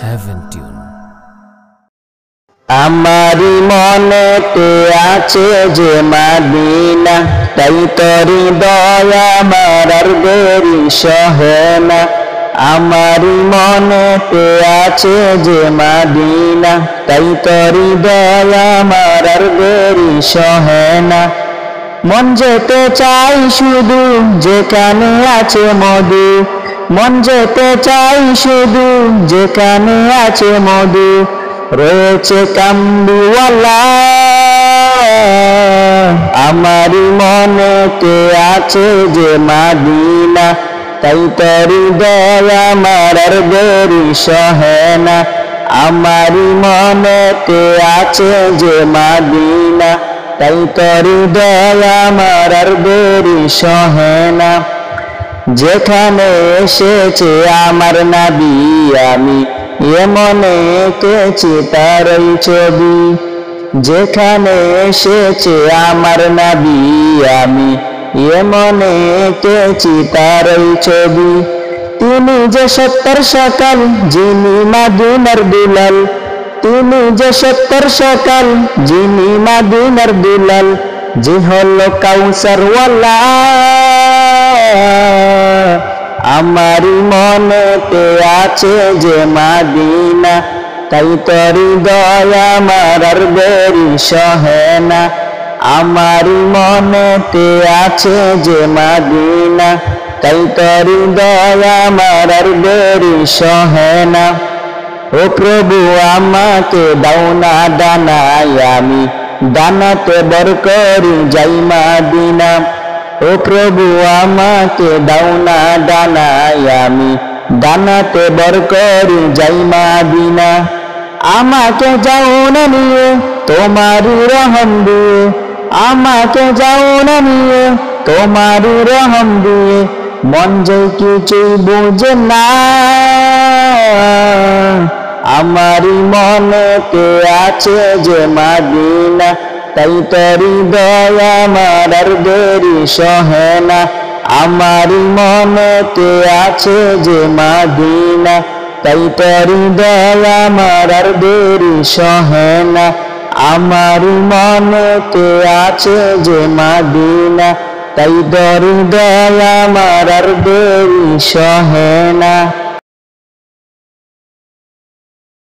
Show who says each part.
Speaker 1: Heaven Tune।
Speaker 2: আমারি মনেতে আছে যে মদিনা, তাই তোরি দয়া আমার আর দেরি সহে না। আমারি মনেতে আছে যে মদিনা, তাই তোরি দয়া আমার আর দেরি সহে না। মন যেতে চাই শুধু যেখানে আছে মধু, মন যেতে চাই শুধু যেখানে আছে মধু, রয়েছে কামলিওয়ালা। আমারি মনেতে আছে যে মদিনা, তাই তোরি দয়া আমার আর দেরি সহে না। আমারি মনেতে আছে যে মদিনা, তাই তোরি দয়া আমার আর দেরি সহে না। যেখানে এসেছে আমার নবী, আমি মনে এঁকেছি তারই ছবি। যেখানে এসেছে আমার নবী, আমি মনে এঁকেছি তারই ছবি। তিনি যে সত্তর সকাল, যিনি মদিনার দুলাল, তিনি যে সত্তর সকাল, যিনি মদিনার দুলাল, যে হলো কাউসার ওয়ালা। আমারি মনেতে আছে যে মদিনা, তাই তোরি দয়া আমার আর দেরি সহে না। আমারি মনেতে আছে যে মদিনা, তাই তোরি দয়া আমার আর দেরি সহে না। ও প্রভু আমাকে দাও না ডানায়, আমি ডানাতে বর করি যাই মদিনা। ও প্রভু আমাকে দাও না ডানায়, আমি ডানাতে বর করি যাই মদিনা। আমাকে যাও না নিয়ে তোমারি রহম দিয়ে, আমাকে যাও না নিয়ে তোমারি রহম দিয়ে, মন যে কিছুই বুঝে না। আমারি মনেতে আছে যে মদিনা, তাই তোরি দয়া আমার আর দেরি সহে না। আমারি মনেতে আছে যে মদিনা, তাই তোরি দয়া আমার আর দেরি সহে না। আমারি মনেতে আছে যে মদিনা, তাই তোরি দয়া আমার আর দেরি সহে না।